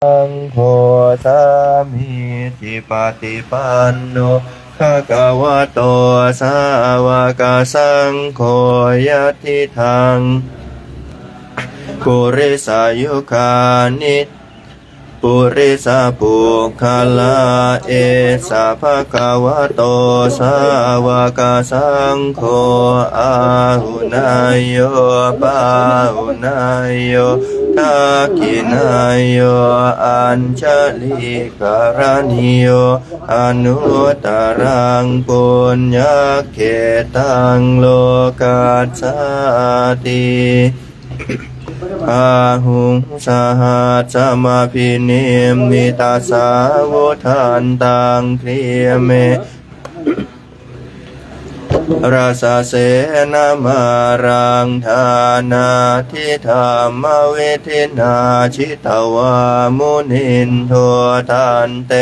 สังโฆสามิจิปฏิปันโนภะคะวะโตสาวกสังโฆยะทิทังปุริสายุคานิปุริสาปุคลาเอสะภะคะวะโตสาวกสังโฆอาหุนายโยปาหุนายโยทักขินายโยอัญชลิกรณิโยอนุตตรังปุญญเขตังโลกัสสติอาหุงสหัสสมาพิเนมิตาสาวุทันตังเคลียเมราสเสนามารังธานาทิธรรมเวทินาชิตวามุนินโททันเต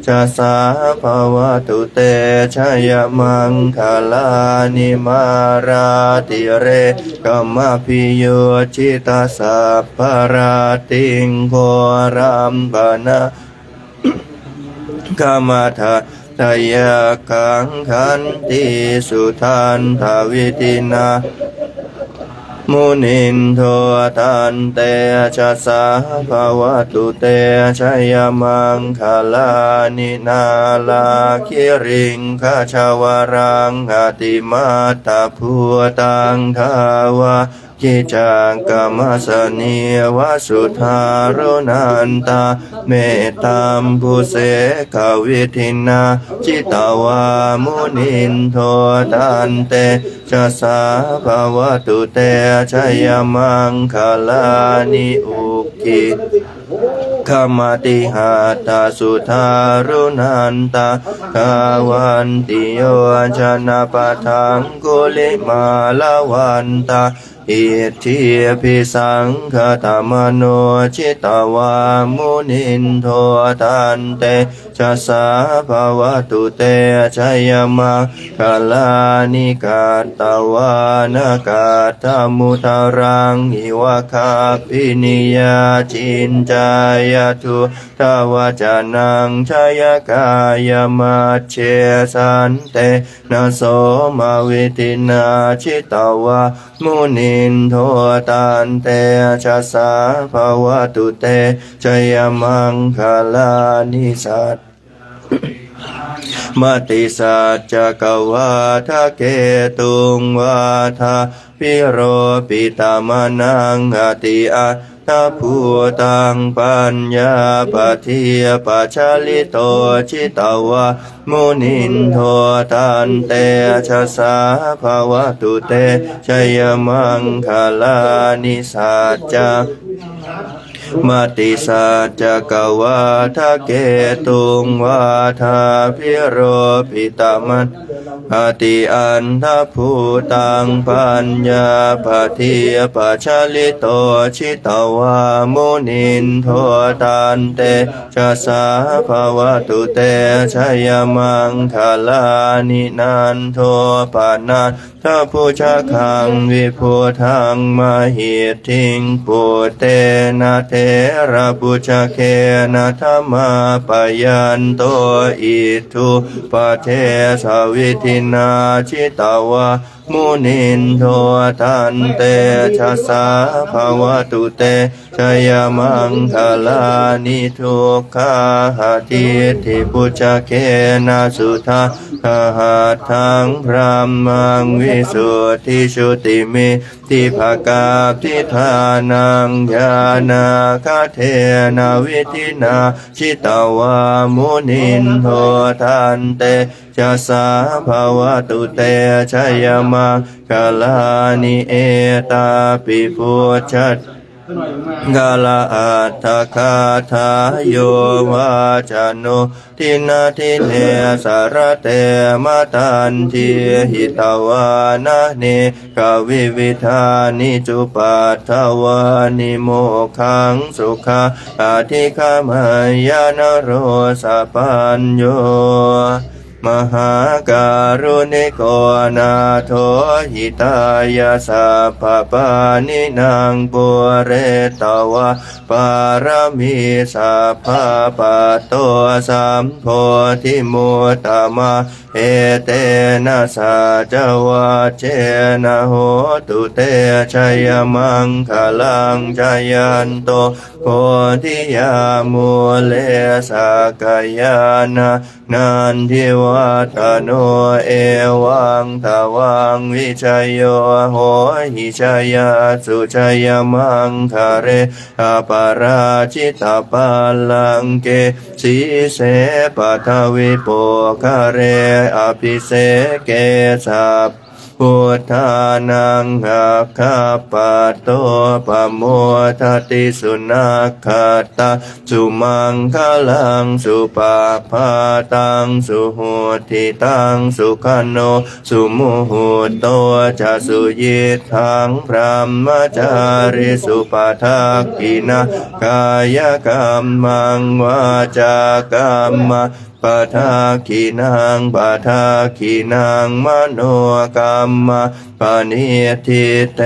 จะสาภวตุเตชยมังคลานิมาราติเรกัมมพิโยชิตาสัพพราติงโครัมปนะกามทาทายาคังขันติสุทันทวิตินามุนินโททันเตชะสาภวตุเตชยมังคลานินาลาคิริงขชาวรังอติมาตาภูตังทาวากิจังกามสเนียวสุธารุนันตาเมตตามภูเสกวิทินาจิตาวามุนินโททันเตจะสาภวตุเตชยมังคลานิอุกิขมาติหาตาสุธารุนันตาภาวันติโยชนะปะทังกุลิมาลาวันตาอิทธิพิสังขตมโนชิตวามุนินโททันเตจะสาภวตุเตชยมังคลานิกาตวานากาตมุตรังอิวะคาปินิยาจินจายทุทวจานังชยกายมัจเชสันเตนะโสมาวิตินาชิตวามุนินโทตันเตชะสาภวตุเตชยมังคลานิสัตมติสัจจกวาทะเกตุงวาทาพิโรปิตามานังอติอาตาภูตังปัญญาปะเทียปัจฉลิโตชิตาวามุนินโทตันเตชะสาภวตุเตชยมังคลานิสัจจมติสัจจกวาทะเกตุงวาทาพิโรปิตามันอติอันทภูตังปัญญาปะเทียปัจฉลิโตชิตวามุนินโทตันเตชะสาภวตุเตชยมังคลานินันโทปานาทัพพุชะคังวิพุทังมหิทธิงปุเตนะเทระปุชะเคนะธรรมาปยันโตอิทุปะเทสวิทินาชิตาวามุนินโททันเตชะสาภวตุเตชยมังคลานิทุกขาหาทิทิปุจเกนะสุทาหัตถังพระมังวิสุทธิชุติมิทิภกาทิธานังญาณาคเทนะวิธินาชิตาวามุนินโททันเตจะสาภวตุเตชยมังคลานิเอตาปิพุชัตกาลาอัตถคาทายโยวาจานุทินาทิเนสารเตมตันทีหิตวานะเนกวิวิธานิจุปัฏฐวานิโมขังสุขาอธิคามายานโรสปัญโย มหาการุณิโกนาโถหิตายาสัพพปานินางปุเรตวะปารมีสัพพปัตโตสัมโพธิมุตตมะเอเตนะสัจวัจเจนะโหตุเตชัยมังคลังจายันโตโพธิยามุเลสกายานะนันทิวัตโนเอวังทวังวิชัยโยโหหิชัยสุชัยมังคะเรอปาราชิตาปัลลังเกสีเสปัทวิโปคะเรอภิเสเกสัพพุทธานังหักขปัตโตปโมทติสุนัขขตาสุมังคลังสุปาพาตังสุหุติตังสุขโนสุมุหุตโตจะสุยิทังพรหมจาริสุปทักขินะกายกรรมังวาจากรรมปะทาคีนางปะทาคีนางมโนกรรมปะนิทิเต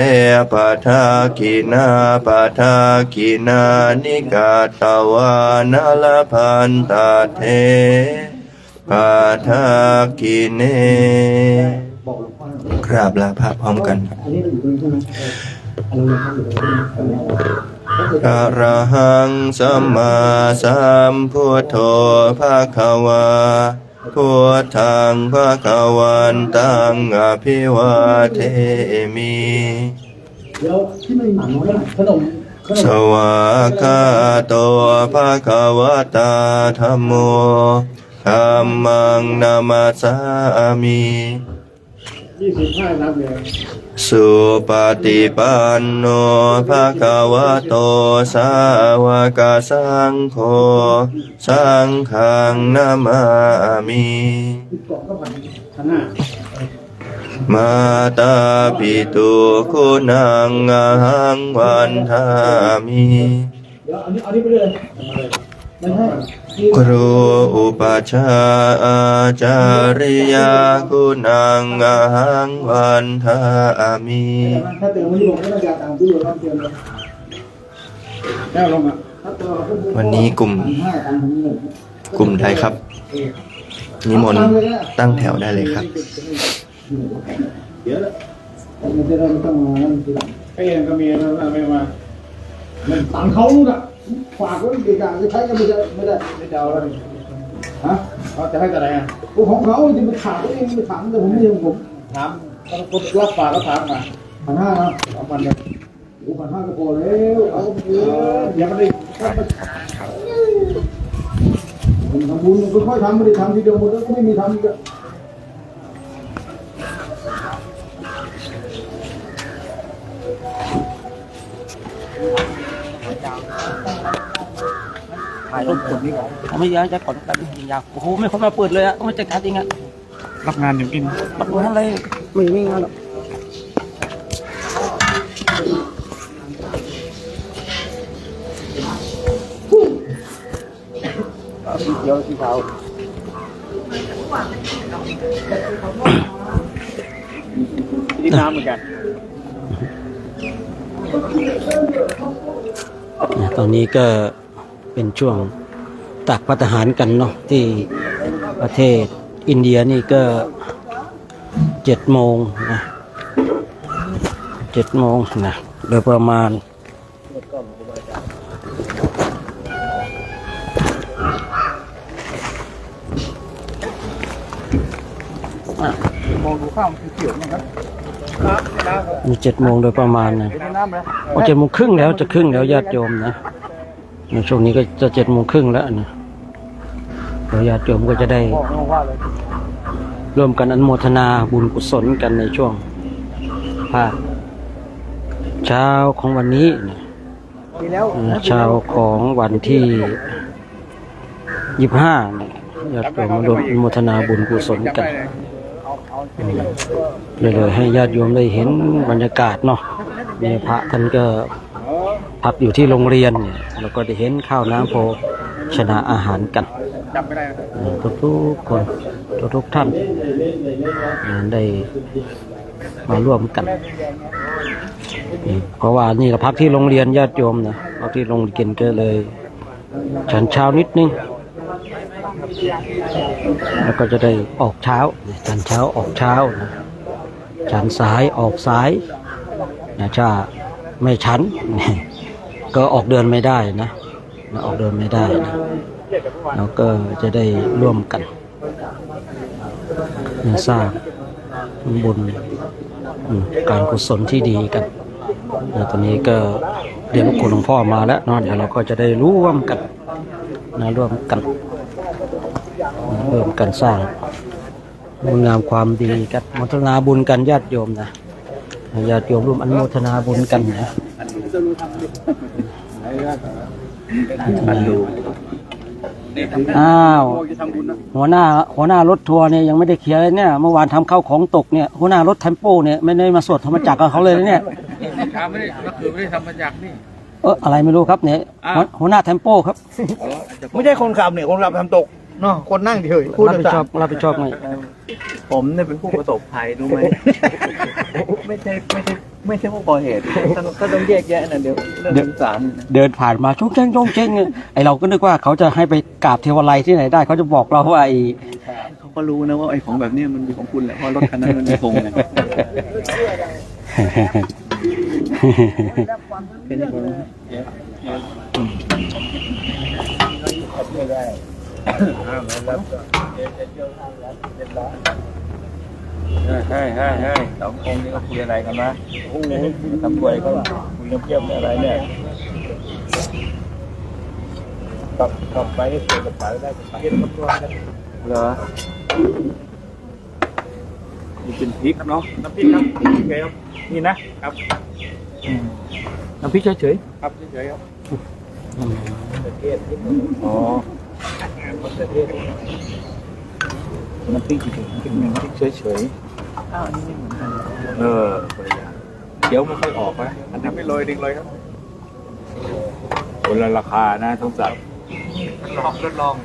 ปะทาคีนาปะทาคีนานิกาตวานลพันตเทปะทาคีเนกราบลาพระพร้อมกันอะระหังสัมมาสัมพุทโธภะคะวาพุทธังภะคะวันตังอภิวาเทมิสวากขาโตภะคะวะตาธัมโมธัมมังนามัสสามิสุปฏิปันโนภะคะวะโตสาวกสังโฆสังฆังนามามิมาตาปิตุคุณังอะหังวันทามิครูอุปัชฌาย์อาจาริยาคุณังอะหังวันทามิวันนี้กลุ่มใดครับนิมนต์ตั้งแถวได้เลยครับก็มีแล้วไม่มามันตังเขาลูกอ่ะฝากไว้กี่อย่างจะใช้ก็ไม่ได้เอาแล้วฮะเขาจะให้อะไรอ่ะของเขาจะไปถามเองไปถามแต่ผมไม่ยอมผมถามต้องกดรับฝากก็ถามมา1,500นะ2,000เนี่ย1,500ก็พอแล้วเอาอย่ามาดิผมทำบุญค่อยๆทำไม่ได้ทำทีเดียวหมดแล้วก็ไม่มีทำอีกถ่ายรูปคนนี้เขาไม่ย้ายจะก่อนการยิงยาวโอ้โหไม่คนมาเปิดเลยอะต้องมาจัดการเองอะรับงานอย่างกินรับงานอะไรไม่งานหรอกสีเขียวสีขาวสีน้ำเหมือนกันตอนนี้ก็เป็นช่วงตักภัตตาหารกันเนาะที่ประเทศอินเดียนี่ก็7 โมงนะ7 โมงนะโดยประมาณมองดูข้าวมันเขียวนะครับมี7 โมงโดยประมาณนะ7 โมงครึ่งแล้วจะครึ่งแล้วญาติโยมนะในช่วงนี้ก็จะ7 โมงครึ่งแล้วนะเดี๋ยวญาติโยมก็จะได้ร่วมกันอนุโมทนาบุญกุศลกันในช่วงภาคเช้าของวันนี้นะเช้าของวันที่25นะญาติโยมมาร่วมอนุโมทนาบุญกุศลกันเลยให้ญาติโยมได้เห็นบรรยากาศเนาะมีพระท่านก็พักอยู่ที่โรงเรียนเนี่ยเราก็ได้เห็นข้าวน้ำโภชนาอาหารกัน จำไม่ได้นะ ทุกๆคนทุกๆท่านได้มาร่วมกันเพราะว่านี่เราพักที่โรงเรียนญาติโยมนะพักที่โรงเรียนก็เลยฉันเช้านิดนึงแล้วก็จะได้ออกเช้าฉันเช้าออกเช้านะฉันสายออกสายนะถ้าไม่ฉันก็ออกเดินไม่ได้นะออกเดินไม่ได้นะแล้วก็จะได้ร่วมกันสร้างบุญการกุศลที่ดีกันตอนนี้ก็เรียนคุณหลวงพ่อมาแล้วเนาะเดี๋ยวเราก็จะได้ร่วมกันนะร่วมกันสร้างคุณงามความดีกันอนุโมทนาบุญกันญาติโยมนะญาติโยมร่วมอนุโมทนาบุญกันนะอ้าวหัวหน้ารถทัวร์เนี่ยยังไม่ได้เคลียร์เลยเนี่ยเมื่อวานทำเข้าของตกเนี่ยหัวหน้ารถเทมโปเนี่ยไม่ได้มาสวดธรรมจักรกับเขาเลยนะเนี่ยไม่ได้ก็คือไม่ได้ทำมาจากนี่อะไรไม่รู้ครับเนี่ยหัวหน้าเทมโปครับไม่ใช่คนขับเนี่ยคนขับทำตกเนาะคนนั่งเฉยๆรับผิดชอบไงผมเนี่ยเป็นผู้ประสบภัยรู้ไหม ไม่ใช่ผู้ก่อเหตุก็ต้องแยกแยะนะเดี๋ยวเรื่องสารเดินผ่านมาชงเจ้งไอเราก็นึกว่าเขาจะให้ไปกราบเทวไลที่ไหนได้เขาจะบอกเราว่าเขาก็รู้นะว่าไอ้ของแบบนี้มันเป็นของคุณแหละเพราะรถคันนั้นมันไม่คงไงเป็นอย่างนี้ให้สององค์นี้ก็คุยอะไรกันนะทำรวยก็คุยเยี่ยมอะไรเนี่ยกลับไปให้เกิดกับป๋าได้ไปเยี่ยมกับตัวกันเหรอนี่เป็นพริกเนาะน้ำพริกครับนี่นะครับน้ำพริกเฉยครับเฉยครับอ๋อน้ำพริกเฉยเดี๋ยวไม่ค่อยออกนะอันนี้ไม่ลอยดึงเลยครับคนละราคานะทุกสัตว์ทดลอง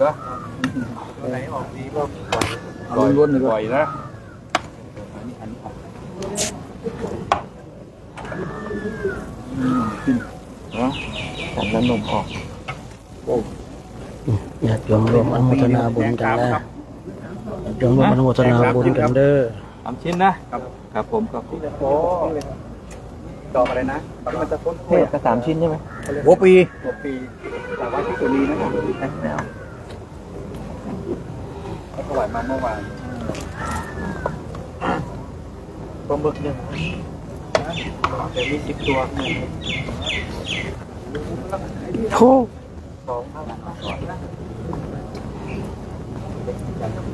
เนาะไหนออกดีก็ปล่อยนะแต่ละนมออกญาติโยมรวมอนุโมทนาบุญกันนะโยมรวมอนุโมทนาบุญกันเด้อ3 ชิ้นนะครับผมครับโอ้ดอกอะไรนะมันจะพ้นเทศกับ3 ชิ้นใช่ไหมหัวปีแต่ว่าที่ตัวนี้นะครับแล้วถวายมาเมื่อวานปลาหมึกเนี่ยแต่มี10 ตัวโอ้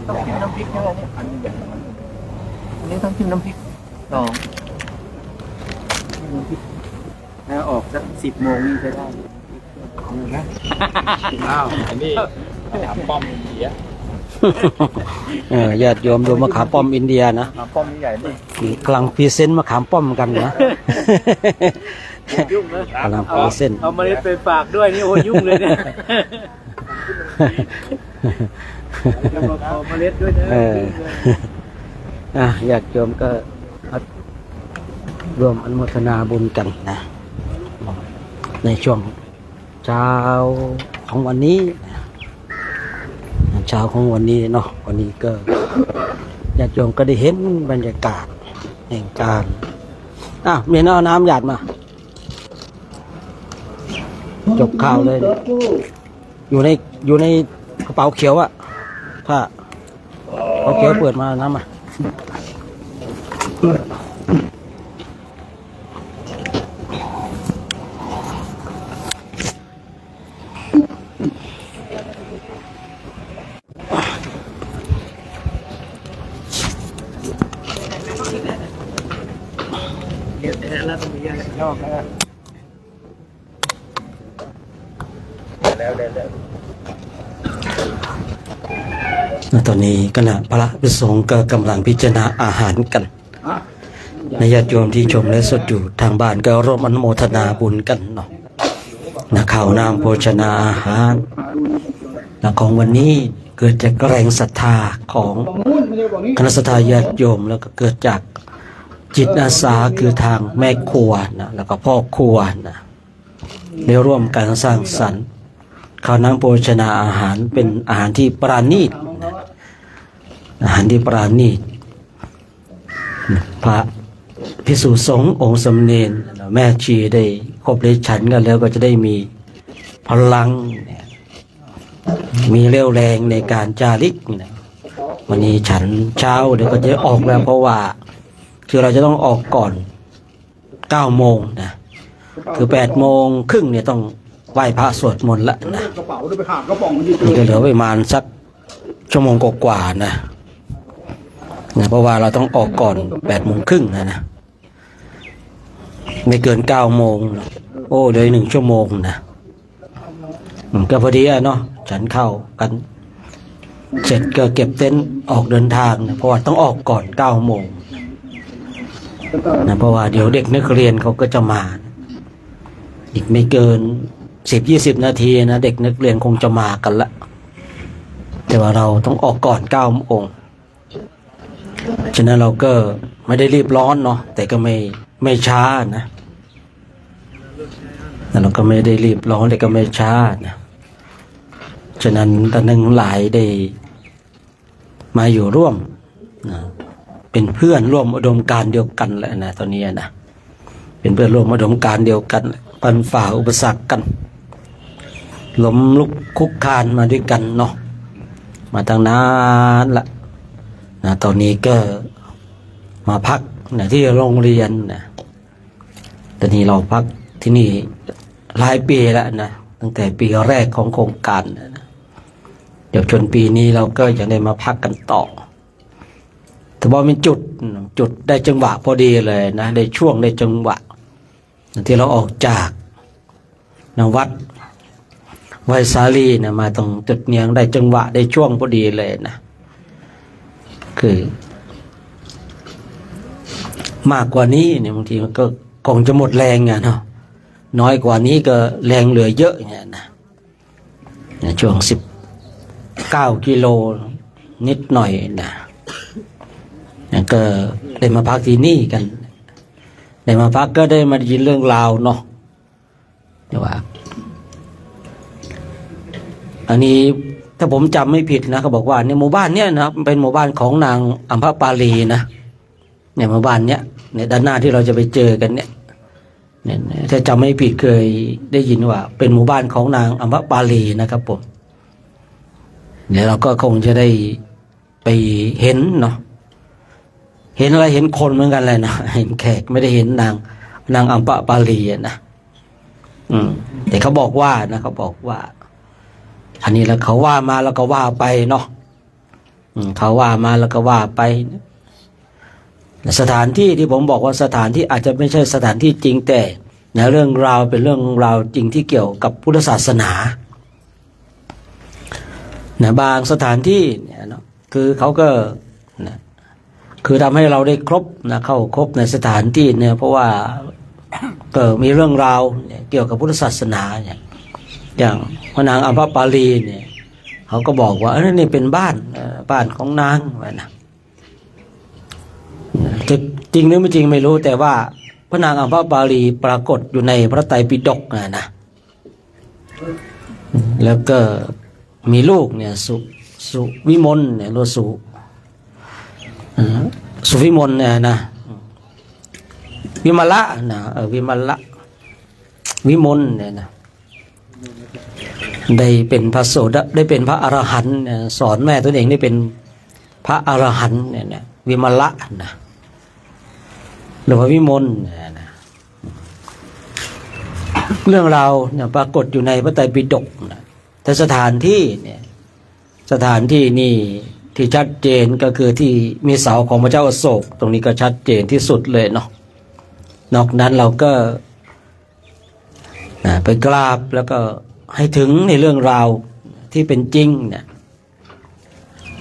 ต้องกินน้ำพริกใช่ไหมเนี่ยอันนี้ต้องกินน้ำพริก2ถ้าออกสัก10 โมงนี่จะได้นะอันนี้ถามป้อมอินเดียญาติโยมดูมะขามป้อมอินเดียนะมะขามป้อมใหญ่นี่กำลังพรีเซนต์มะขามป้อมกันนะยุ่งนะกำลังพรีเซนต์เอาเมล็ดไปฝากด้วยนี่โอ้ยุ่งเลยเนี่ยเอาเมล็ดด้วยนะญาติโยมก็ร่วมอนุโมทนาบุญกันนะในช่วงเช้าของวันนี้เช้าของวันนี้เนาะวันนี้ก็ญาติโยมก็ได้เห็นบรรยากาศแห่งการเมียเอาน้ำหยาดมาจบข่าวเลยอยู่ในกระเป๋าเขียวอะถ้าเขาเขียวเปิดมาน้ำมาแล้วตรงนี้ยอกแล้วตอนนี้คณะพระภิกษุสงฆ์ก็กำลังพิจารณาอาหารกันในญาติโยมที่ชมและสดอยู่ทางบ้านก็ร่วมอนุโมทนาบุญกันเนาะนะข้าวน้ำโภชนาอาหาร และของวันนี้เกิดจากแรงศรัทธาของ บอกนู้นไม่ใช่บอกนี้ คณะสัตยาติโยมแล้วก็เกิดจากจิตอาสาคือทางแม่ครัวนะแล้วก็พ่อครัวนะได้ร่วมกันสร้างสรรค์ข้าวน้ำโภชนาอาหารเป็นอาหารที่ปราณีตนะอาหารที่ปราณีตพระภิกษุสงฆ์องค์สมเณรแม่ชีได้ครบได้ฉันกันแล้วก็จะได้มีพลังมีเรี่ยวแรงในการจาริกนะวันนี้ฉันเช้าเดี๋ยวก็จะออกแล้วเพราะว่าคือเราจะต้องออกก่อน9 โมงนะคือ8 โมงครึ่งเนี่ยต้องไหว้พระสวดมนต์ละนะ กระเป๋าด้วยไปหากระป๋องมันดี นี่ก็เหลือประมาณสักชั่วโมงกว่าๆนะเพราะว่าเราต้องออกก่อน8 โมงครึ่งนะไม่เกิน9 โมงนะโอ้เดี๋ยว1 ชั่วโมงนะก็พอดีเนาะฉันเข้ากันเสร็จก็เก็บเต็นท์ออกเดินทางนะเพราะว่าต้องออกก่อน9 โมงนะเพราะว่าเดี๋ยวเด็กนักเรียนเขาก็จะมาอีกไม่เกิน10-20 นาทีนะเด็กนักเรียนคงจะมากันละแต่ว่าเราต้องออกก่อน9 โมงฉะนั้นเราก็ไม่ได้รีบร้อนเนาะแต่ก็ไม่ช้านะแต่เราก็ไม่ได้รีบร้อนแต่ก็ไม่ช้านะฉะนั้นท่านทั้งหลายได้มาอยู่ร่วมนะเป็นเพื่อนร่วมอุดมการณ์เดียวกันแหละนะตอนนี้นะเป็นเพื่อนร่วมอุดมการณ์เดียวกันปันฝ่าอุปสรรคกันล้มลุกคุกคานมาด้วยกันเนาะมาตั้งนานละนะตอนนี้ก็มาพักนะที่โรงเรียนนะตอนนี้เราพักที่นี่หลายปีแล้วนะตั้งแต่ปีแรกของโครงการนะเดี๋ยวจนปีนี้เราก็ยังได้มาพักกันต่อแต่ว่าเป็นจุดได้จังหวะพอดีเลยนะได้ช่วงได้จังหวะที่เราออกจากวัดไวสาลีนะมาตรงจุดเนียงได้จังหวะได้ช่วงพอดีเลยนะคือมากกว่านี้เนี่ยบางทีมันก็คงจะหมดแรงไงเนาะน้อยกว่านี้ก็แรงเหลือเยอะเนี่ยนะช่วง19 กิโลนิดหน่อยนะก็ได้มาพักที่นี่กันได้มาพักก็ได้มายินเรื่องราวเนาะแต่ว่าอันนี้ถ้าผมจำไม่ผิดนะเขาบอกว่าในหมู่บ้านเนี้ยนะเป็นหมู่บ้านของนางอัมพปาลีนะเนี่ยหมู่บ้านเนี้ยเนี่ยด้านหน้าที่เราจะไปเจอกันเนี่ยถ้าจำไม่ผิดเคยได้ยินว่าเป็นหมู่บ้านของนางอัมพปาลีนะครับผมเดี๋ยวเราก็คงจะได้ไปเห็นเนาะเห็นอะไรเห็นคนเหมือนกันเลยนะเห็นแขกไม่ได้เห็นนางอัมพปาลีนะแต่เขาบอกว่านะเขาบอกว่าอันนี้แล้วเขาว่ามาแล้วก็ว่าไปเนาะเขาว่ามาแล้วก็ว่าไปสถานที่ที่ผมบอกว่าสถานที่อาจจะไม่ใช่สถานที่จริงแต่นะเรื่องราวเป็นเรื่องราวจริงที่เกี่ยวกับพุทธศาสนานะบางสถานที่เนี่ยเนาะคือเขาก็นะคือทำให้เราได้ครบนะเข้าครบในสถานที่เนี่ยเพราะว่าก็มีเรื่องราวเกี่ยวกับพุทธศาสนาอย่างพระนางอัมพปาลีเนี่ยเขาก็บอกว่านี่เป็นบ้านของนางนะจะจริงหรือไม่จริงไม่รู้แต่ว่าพระนางอัมพปาลีปรากฏอยู่ในพระไตรปิฎกนะแล้วก็มีลูกเนี่ยสุวิมลเนี่ยหรือสุวิมลเนี่ยนะวิมละนะวิมละวิมลเนี่ยนะได้เป็นพระโสดาได้เป็นพระอรหันต์สอนแม่ตนเองได้เป็นพระอรหันต์เนี่ยวิมละนะหรือว่าวิมลนะเรื่องราวเนี่ยปรากฏอยู่ในพระไตรปิฎกนะแต่สถานที่เนี่ยสถานที่นี่ที่ชัดเจนก็คือที่มีเสาของพระเจ้าอโศกตรงนี้ก็ชัดเจนที่สุดเลยเนาะนอกนั้นเราก็ไปกราบแล้วก็ให้ถึงในเรื่องราวที่เป็นจริงเนี่ย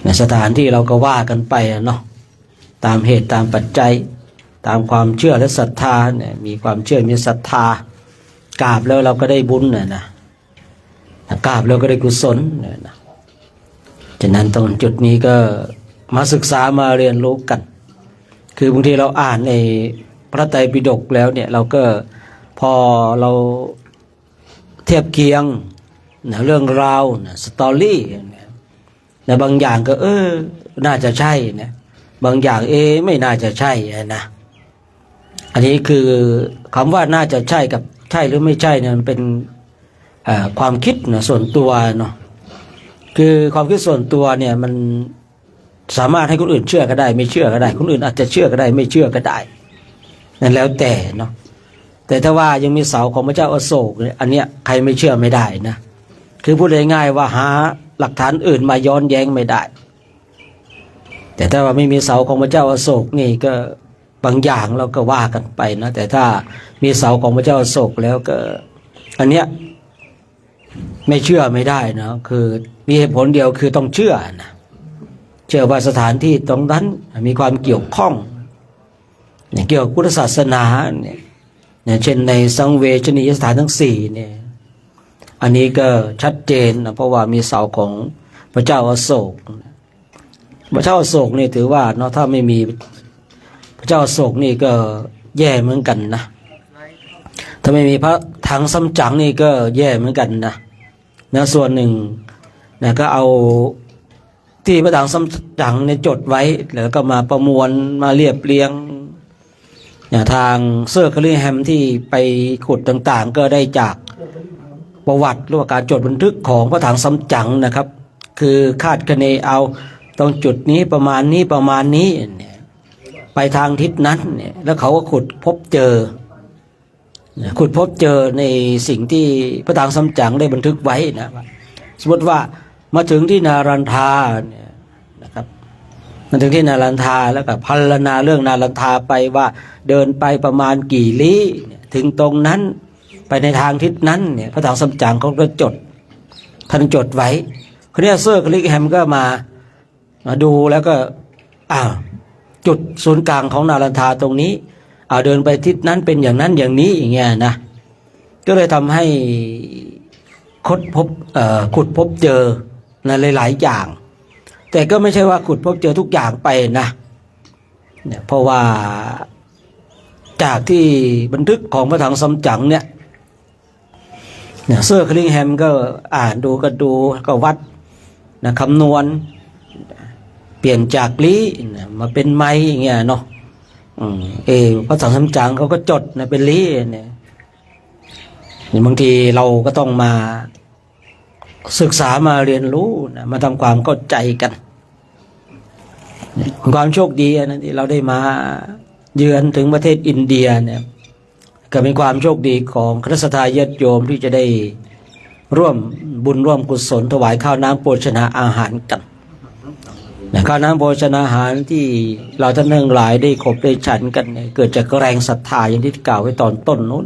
ในสถานที่เราก็ว่ากันไปเนาะตามเหตุตามปัจจัยตามความเชื่อและศรัทธาเนี่ยมีความเชื่อมีศรัทธากราบแล้วเราก็ได้บุญนะกราบแล้วก็ได้กุศลเนี่ยนะ ฉะนั้นตรงจุดนี้ก็มาศึกษามาเรียนรู้กัน คือบางทีเราอ่านในพระไตรปิฎกแล้วเนี่ยเราก็พอเราเทียบเคียงนะเรื่องราวนะสตอรี่นะบางอย่างก็น่าจะใช่นะบางอย่างไม่น่าจะใช่นะอันนี้คือคำว่าน่าจะใช่กับใช่หรือไม่ใช่เนี่ยมันเป็นความคิดนะส่วนตัวเนาะคือความคิดส่วนตัวเนี่ยมันสามารถให้คนอื่นเชื่อก็ได้ไม่เชื่อก็ได้คนอื่นอาจจะเชื่อก็ได้ไม่เชื่อก็ได้นั่นแล้วแต่เนาะแต่ถ้าว่ายังมีเสาของพระเจ้าอโศกเนี่ยอันเนี้ยใครไม่เชื่อไม่ได้นะคือพูดง่ายๆว่าหาหลักฐานอื่นมาย้อนแย้งไม่ได้แต่ถ้าว่าไม่มีเสาของพระเจ้าอโศกนี่ก็บางอย่างเราก็ว่ากันไปนะแต่ถ้ามีเสาของพระเจ้าอโศกแล้วก็อันเนี้ยไม่เชื่อไม่ได้นะคือมีเหตุผลเดียวคือต้องเชื่อนะเชื่อว่าสถานที่ตรงนั้นมีความเกี่ยวข้องเกี่ยวกับพุทธศาสนาเนี่ยเช่นในสังเวชนียสถานทั้งสี่เนี่ยอันนี้ก็ชัดเจนนะเพราะว่ามีเสาของพระเจ้าอโศกพระเจ้าอโศกนี่ถือว่าเนาะถ้าไม่มีพระเจ้าอโศกนี่ก็แย่เหมือนกันนะถ้าไม่มีพระถังซัมจั๋งนี่ก็แย่เหมือนกันนะส่วนหนึ่งนะก็เอาที่พระถังซัมจั๋งเนี่ยจดไว้แล้วก็มาประมวลมาเรียบเรียงทางเซอร์คลิงแฮมที่ไปขุดต่างๆก็ได้จากประวัติหรือว่าการจดบันทึกของพระถังซัมจั๋งนะครับคือคาดคะเนเอาตรงจุดนี้ประมาณนี้ประมาณนี้เนี่ยไปทางทิศนั้นเนี่ยแล้วเขาก็ขุดพบเจอในสิ่งที่พระถังซัมจั๋งได้บันทึกไว้นะสมมติว่ามาถึงที่นารันทาเนี่ยนะครับมาถึงที่นารันทาแล้วก็พรรณนาเรื่องนารันทาไปว่าเดินไปประมาณกี่ลี้ถึงตรงนั้นไปในทางทิศนั้นเนี่ยพระถังซัมจั๋งเขาก็ท่านจดไว้คณะเซอร์คลิกแฮมก็มาดูแล้วก็จุดศูนย์กลางของนารันทาตรงนี้เดินไปทิศนั้นเป็นอย่างนั้นอย่างนี้อย่างเงี้ยนะก็เลยทำให้ขุดพบเจอในหลายๆอย่างแต่ก็ไม่ใช่ว่าขุดพบเจอทุกอย่างไปนะเพราะว่าจากที่บันทึกของพระถังซัมจั๋งเนี่ยเซอร์คลิงแฮมก็อ่านดูก็วัดนะคำนวณเปลี่ยนจากลี้มาเป็นไม้อย่างเงี้ยเนาะพระถังซัมจั๋งเขาก็จดนะเป็นลี้เนี่ยบางทีเราก็ต้องมาศึกษามาเรียนรู้นะมาทำความเข้าใจกันความโชคดีนะที่เราได้มาเยือนถึงประเทศอินเดียเนี่ยก็เป็นความโชคดีของคณะสัตยาติโยมที่จะได้ร่วมบุญร่วมกุศลถวายข้าวน้ำโภชนาอาหารกันข้าวน้ำโภชนาอาหารที่เราท่านทั้งหลายได้ขบได้ฉันกันเนี่ยเกิดจากแรงศรัทธาอย่างที่กล่าวไว้ตอนต้นนู้น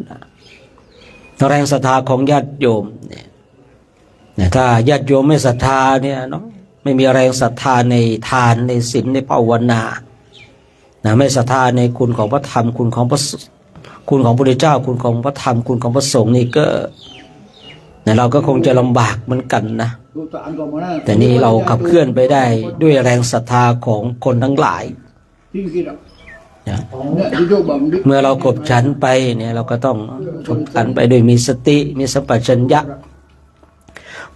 แรงศรัทธาของญาติโยมเนี่ยถ้าญาติโยมไม่ศรัทธาเนี่ยเนาะไม่มีแรงศรัทธาในทานในศีลในภาวนาไม่ศรัทธาในคุณของพระธรรมคุณของพระพุทธเจ้าคุณของพระธรรมคุณของพระสงฆ์นี่ก็เราก็คงจะลำบากเหมือนกันนะแต่นี่เราขับเคลื่อนไปได้ด้วยแรงศรัทธาของคนทั้งหลายเมื่อเรากบฉันไปเนี่ยเราก็ต้องกบฉันไปโดยมีสติมีสัมปชัญญะ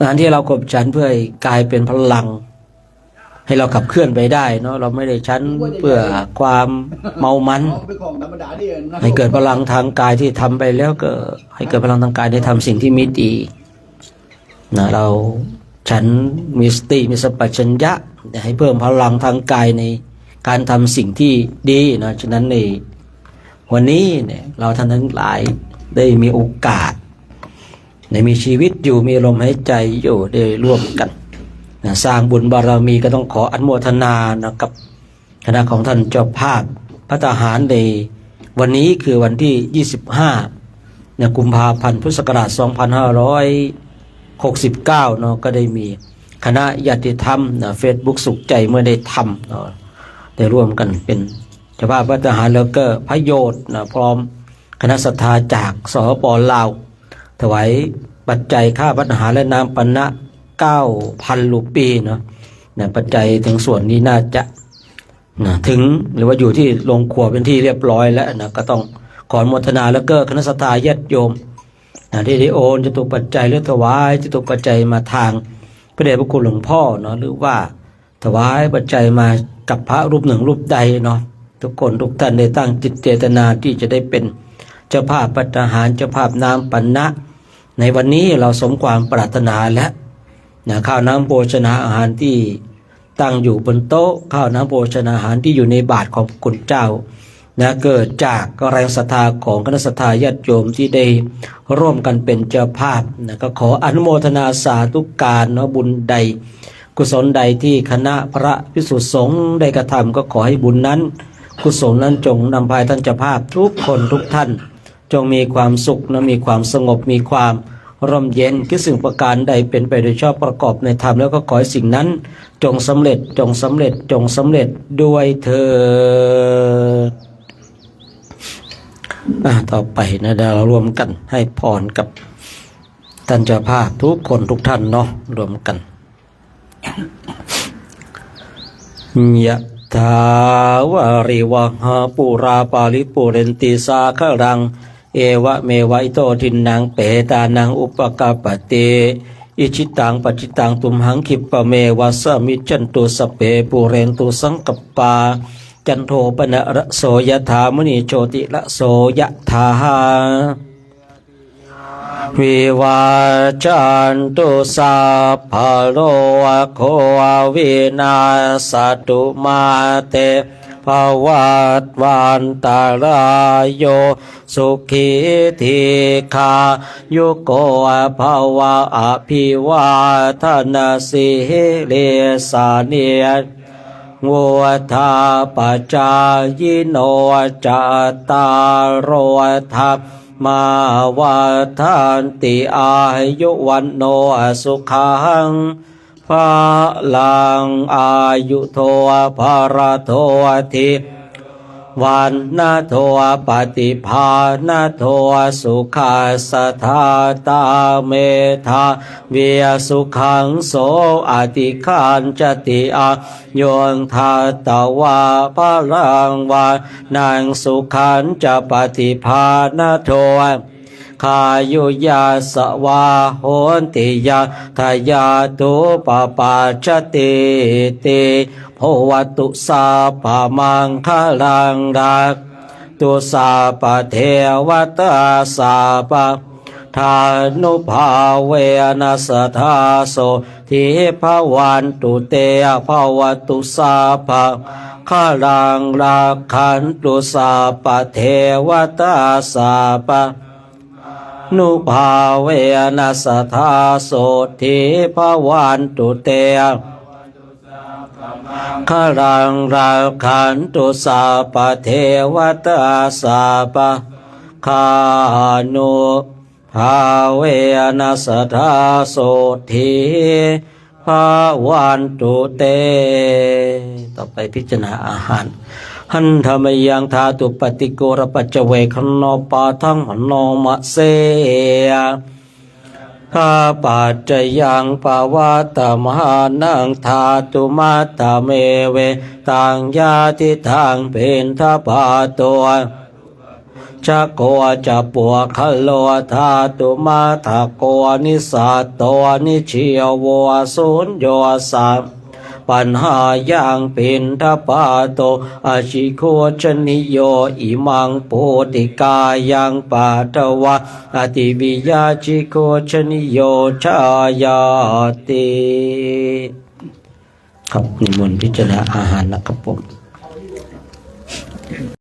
งานที่เรากบฉันเพื่อกลายเป็นพลังให้เราขับเคลื่อนไปได้เนาะเราไม่ได้ฉันเพื่อความเมามันให้เกิดพลังทางกายที่ทำไปแล้วก็ให้เกิดพลังทางกายได้ทำสิ่งที่ไม่ดีนะเราฉันมีสติมีสัมปชัญญะให้เพิ่มพลังทางกายในการทำสิ่งที่ดีนะฉะนั้นในวันนี้เนี่ยเราท่านทั้งหลายได้มีโอกาสได้มีชีวิตอยู่มีลมหายใจอยู่ได้ร่วมกันนะสร้างบุญบารมีก็ต้องขออนุโมทนานะกับคณะของท่านเจ้าภาพพระทหารในวันนี้คือวันที่25กุมภาพันธ์พุทธศักราช2569เนาะก็ได้มีคณะญาติธรรมนะเฟซบุ๊กสุขใจเมื่อได้ทำเนาะได้ร่วมกันเป็นเจ้าภาพพระทหารแล้วก็พระโยชน์นะพร้อมคณะศรัทธาจากสป.ลาวถวายปัจจัยค่าพระทหารและน้ำปนะ 9,000 รูปีเนาะ นะปัจจัยถึงส่วนนี้น่าจะนะถึงหรือว่าอยู่ที่โรงครัวเป็นที่เรียบร้อยแล้วนะก็ต้องขออนุโมทนาแล้วก็คณะสัตยาญาติโยมนะที่ได้โอนจตุปัจจัยหรือถวายจตุปัจจัยมาทางพระเดชพระคุณหลวงพ่อเนาะหรือว่าถวายปัจจัยมากับพระรูปหนึ่งรูปใดเนาะทุกคนทุกท่านได้ตั้งจิตเจตนาที่จะได้เป็นเจ้าภาพภัตตาหารเจ้าภาพน้ำปันนะในวันนี้เราสมความปรารถนาแล้วนะข้าวน้ำโภชนาอาหารที่ตั้งอยู่บนโต๊ะข้าวน้ำโภชนาอาหารที่อยู่ในบาตรของคุณเจ้านะเกิดจากแรงศรัทธาของคณะสัตยาญาติโยมที่ได้ร่วมกันเป็นเจ้าภาพนะก็ขออนุโมทนาสาธุการเนาะบุญใดกุศลใดที่คณะพระภิกษุสงฆ์ได้กระทำก็ขอให้บุญนั้นกุศลนั้นจงนำพาท่านเจ้าภาพทุกคนทุกท่านจงมีความสุขนะมีความสงบมีความร่มเย็นคิดสิ่งประการใดเป็นไปโดยชอบประกอบในธรรมแล้วก็ขอให้สิ่งนั้นจงสำเร็จจงสำเร็จจงสำเร็จด้วยเถิดต่อไปนะเดี๋ยวเรารวมกันให้พรกับท่านเจ้าภาพทุกคนทุกท่านเนาะรวมกันยะถาวาริวหาปุราปาริปุเรนติสาครังเอวะเมวะอิโตทินังเปตานังอุปกาปเตอิชิตังปัจจิตังตุมหังคิปะเมวะสมิจจันตุสเปปุเรนตุสังกปปาจันโทปนะระโสยถามณีโชติระโสยถาวิวาจันตุสัพพะโลโควินาสตุมาเตภวัตวันตารายโยสุขีทีคายุโกภวะอภิวาทนาสิเลสาเนียวัวทาปจายโนจัตตารโรธรรมาวัฏันติอายุวันโนสุขังภาลังอายุโทภารโททิวันนาโทปฏิภาณโทสุขาสทาตาเมธาเวียสุขังโสอติขันจติอาโยงทาตวาภลังวานังสุขันจะปฏิภาณโทขายุยาสวาโหนติยาทายาตุปปาชติติโพวตุสาปะมังคลังรักตุสาปะเทวตาสาปะทานุภาเวนัสทาโสทิภวันตุเตภวตุสาปะขลังรักขันตุสาปะเทวตาสาปะนุภาเวนัสทาโสทิภวันตุเตขลังราขันตุสาปะเทวตาสาปะคานุภาเวนัสทาโสทิภวันตุเตต่อไปพิจารณาอาหารหันธรรมยังธาตุปฏิโกรปัจเจเวคโนปาทังหนโนมะเสข้าปัจจยังปาวาตมหานังธาตุมัตตเมเวตังยาติทางเป็นทปาตัวจักโกจะปัวคโลธาตุมาทะโกนิสัตโตนิชิยวสุญโยสัมปัญหายังเป็นทปาโตอาชิโคชนิโยอิมังโพติกายังปาตวะอติวิยาชิโคชนิโยชายาติครับนิมนต์พิจารณาอาหารนะครับผม